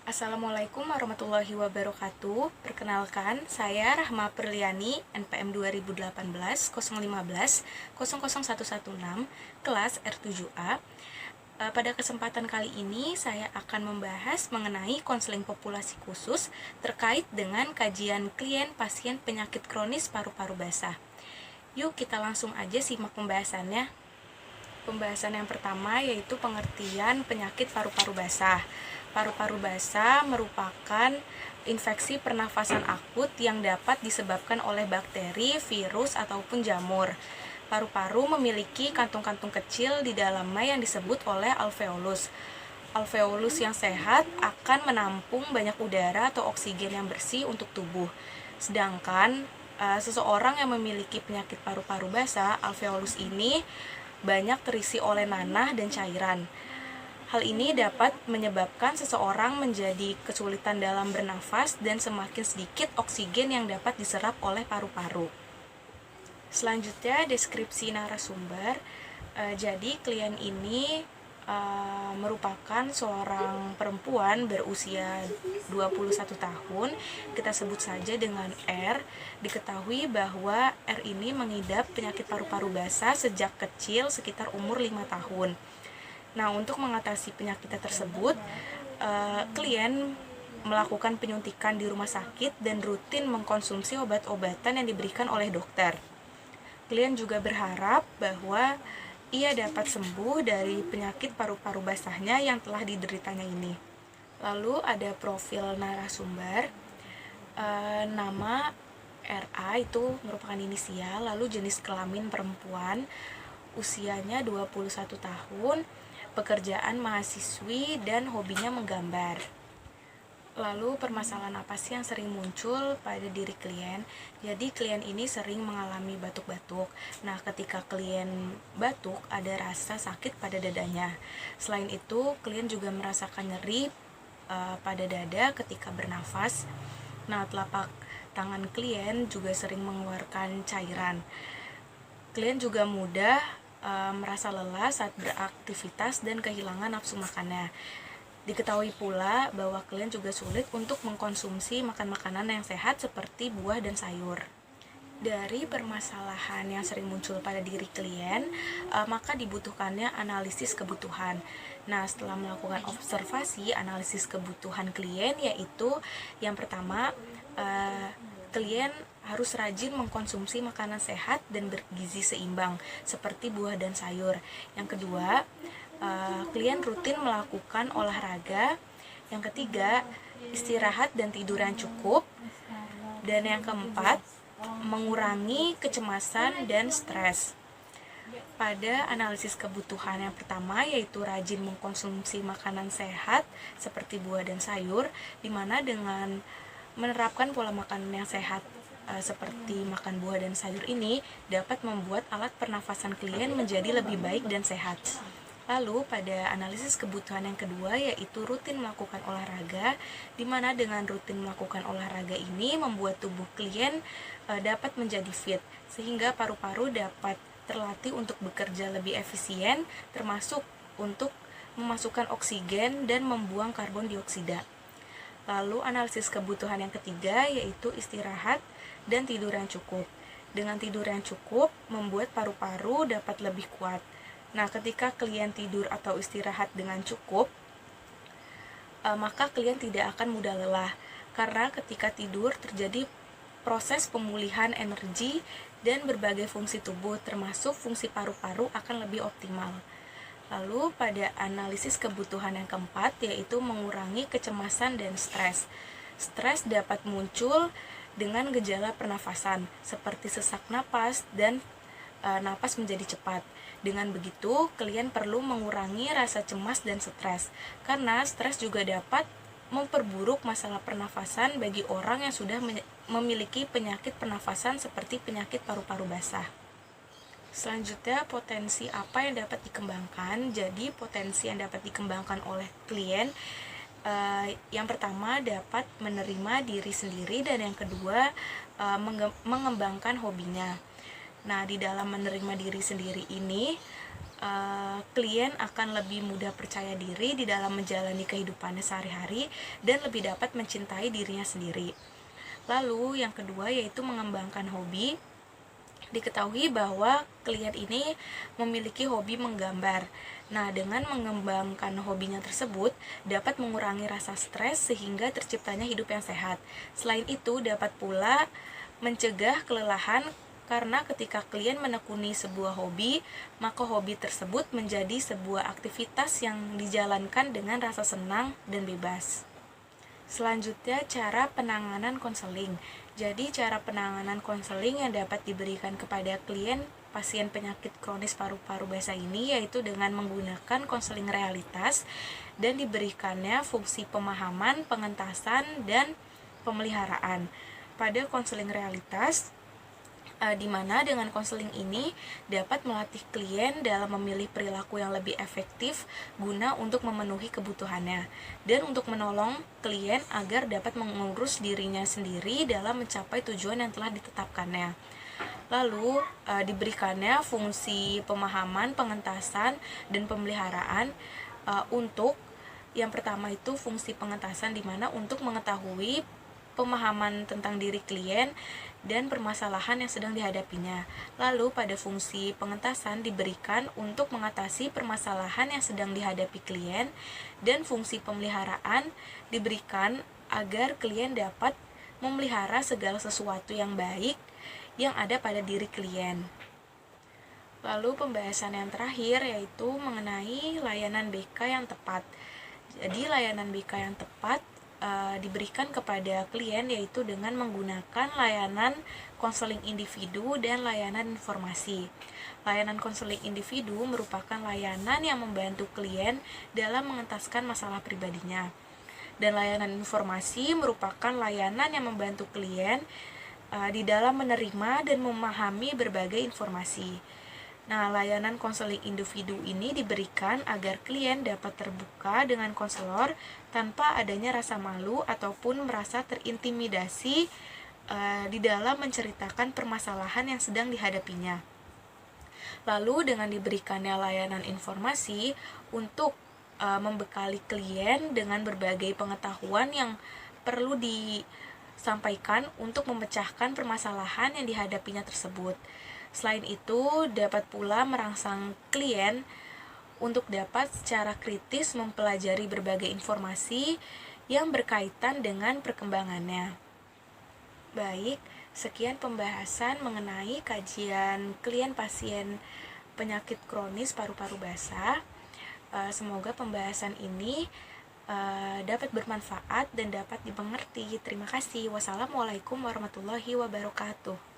Assalamualaikum warahmatullahi wabarakatuh. Perkenalkan, saya Rahma Perliani, NPM 2018 015 00116, kelas R7A. Pada kesempatan kali ini, saya akan membahas mengenai konseling populasi khusus terkait dengan kajian klien pasien penyakit kronis paru-paru basah. Yuk kita langsung aja simak pembahasannya. Pembahasan yang pertama yaitu pengertian penyakit paru-paru basah. Paru-paru basah merupakan infeksi pernafasan akut yang dapat disebabkan oleh bakteri, virus, ataupun jamur. Paru-paru memiliki kantung-kantung kecil di dalamnya yang disebut oleh alveolus. Alveolus yang sehat akan menampung banyak udara atau oksigen yang bersih untuk tubuh. Sedangkan seseorang yang memiliki penyakit paru-paru basah, alveolus ini banyak terisi oleh nanah dan cairan. Hal ini dapat menyebabkan seseorang menjadi kesulitan dalam bernafas dan semakin sedikit oksigen yang dapat diserap oleh paru-paru. Selanjutnya, deskripsi narasumber. Jadi, klien ini merupakan seorang perempuan berusia 21 tahun. Kita sebut saja dengan R. Diketahui bahwa R ini mengidap penyakit paru-paru basah sejak kecil, sekitar umur 5 tahun. Nah, untuk mengatasi penyakitnya tersebut, klien melakukan penyuntikan di rumah sakit dan rutin mengkonsumsi obat-obatan yang diberikan oleh dokter. Klien juga berharap bahwa ia dapat sembuh dari penyakit paru-paru basahnya yang telah dideritanya ini. Lalu ada profil narasumber. Nama RA itu merupakan inisial, lalu jenis kelamin perempuan, usianya 21 tahun, pekerjaan mahasiswi, dan hobinya menggambar. Lalu permasalahan apa sih yang sering muncul pada diri klien? Jadi klien ini sering mengalami batuk-batuk. Nah, ketika klien batuk ada rasa sakit pada dadanya. Selain itu, klien juga merasakan nyeri pada dada ketika bernafas. Nah, telapak tangan klien juga sering mengeluarkan cairan. Klien juga mudah merasa lelah saat beraktivitas dan kehilangan nafsu makannya. Diketahui pula bahwa klien juga sulit untuk mengkonsumsi makanan yang sehat seperti buah dan sayur. Dari permasalahan yang sering muncul pada diri klien, maka dibutuhkannya analisis kebutuhan. Nah, setelah melakukan observasi analisis kebutuhan klien, yaitu yang pertama, klien harus rajin mengkonsumsi makanan sehat dan bergizi seimbang seperti buah dan sayur. Yang kedua, klien rutin melakukan olahraga. Yang ketiga, istirahat dan tidur yang cukup. Dan yang keempat, mengurangi kecemasan dan stres. Pada analisis kebutuhan yang pertama, yaitu rajin mengkonsumsi makanan sehat seperti buah dan sayur, dimana dengan menerapkan pola makanan yang sehat seperti makan buah dan sayur ini dapat membuat alat pernafasan klien menjadi lebih baik dan sehat. Lalu pada analisis kebutuhan yang kedua, yaitu rutin melakukan olahraga, di mana dengan rutin melakukan olahraga ini membuat tubuh klien dapat menjadi fit, sehingga paru-paru dapat terlatih untuk bekerja lebih efisien, termasuk untuk memasukkan oksigen dan membuang karbon dioksida. Lalu analisis kebutuhan yang ketiga, yaitu istirahat dan tidur yang cukup. Dengan tidur yang cukup, membuat paru-paru dapat lebih kuat. Nah, ketika klien tidur atau istirahat dengan cukup, maka klien tidak akan mudah lelah, karena ketika tidur terjadi proses pemulihan energi dan berbagai fungsi tubuh, termasuk fungsi paru-paru akan lebih optimal. Lalu pada analisis kebutuhan yang keempat, yaitu mengurangi kecemasan dan stres. Stres dapat muncul dengan gejala pernafasan, seperti sesak napas dan napas menjadi cepat. Dengan begitu, klien perlu mengurangi rasa cemas dan stres, karena stres juga dapat memperburuk masalah pernafasan bagi orang yang sudah memiliki penyakit pernafasan seperti penyakit paru-paru basah. Selanjutnya, potensi apa yang dapat dikembangkan? Jadi, potensi yang dapat dikembangkan oleh klien, yang pertama dapat menerima diri sendiri, dan yang kedua mengembangkan hobinya. Nah, di dalam menerima diri sendiri ini, klien akan lebih mudah percaya diri di dalam menjalani kehidupannya sehari-hari dan lebih dapat mencintai dirinya sendiri. Lalu yang kedua yaitu mengembangkan hobi. Diketahui bahwa klien ini memiliki hobi menggambar. Nah, dengan mengembangkan hobinya tersebut dapat mengurangi rasa stres sehingga terciptanya hidup yang sehat. Selain itu, dapat pula mencegah kelelahan karena ketika klien menekuni sebuah hobi, maka hobi tersebut menjadi sebuah aktivitas yang dijalankan dengan rasa senang dan bebas. Selanjutnya, cara penanganan konseling. Jadi, cara penanganan konseling yang dapat diberikan kepada klien pasien penyakit kronis paru-paru basah ini yaitu dengan menggunakan konseling realitas dan diberikannya fungsi pemahaman, pengentasan, dan pemeliharaan. Pada konseling realitas, di mana dengan konseling ini dapat melatih klien dalam memilih perilaku yang lebih efektif guna untuk memenuhi kebutuhannya dan untuk menolong klien agar dapat mengurus dirinya sendiri dalam mencapai tujuan yang telah ditetapkannya. Lalu diberikannya fungsi pemahaman, pengentasan, dan pemeliharaan untuk yang pertama itu fungsi pengentasan, di mana untuk mengetahui pemahaman tentang diri klien dan permasalahan yang sedang dihadapinya. Lalu pada fungsi pengentasan diberikan untuk mengatasi permasalahan yang sedang dihadapi klien, dan fungsi pemeliharaan diberikan agar klien dapat memelihara segala sesuatu yang baik yang ada pada diri klien. Lalu pembahasan yang terakhir yaitu mengenai layanan BK yang tepat. Jadi layanan BK yang tepat diberikan kepada klien yaitu dengan menggunakan layanan konseling individu dan layanan informasi. Layanan konseling individu merupakan layanan yang membantu klien dalam mengentaskan masalah pribadinya. Dan layanan informasi merupakan layanan yang membantu klien di dalam menerima dan memahami berbagai informasi. Nah, layanan konseling individu ini diberikan agar klien dapat terbuka dengan konselor tanpa adanya rasa malu ataupun merasa terintimidasi di dalam menceritakan permasalahan yang sedang dihadapinya. Lalu dengan diberikannya layanan informasi untuk membekali klien dengan berbagai pengetahuan yang perlu disampaikan untuk memecahkan permasalahan yang dihadapinya tersebut. Selain itu, dapat pula merangsang klien untuk dapat secara kritis mempelajari berbagai informasi yang berkaitan dengan perkembangannya. Baik, sekian pembahasan mengenai kajian klien pasien penyakit kronis paru-paru basah. Semoga pembahasan ini dapat bermanfaat dan dapat dimengerti. Terima kasih. Wassalamualaikum warahmatullahi wabarakatuh.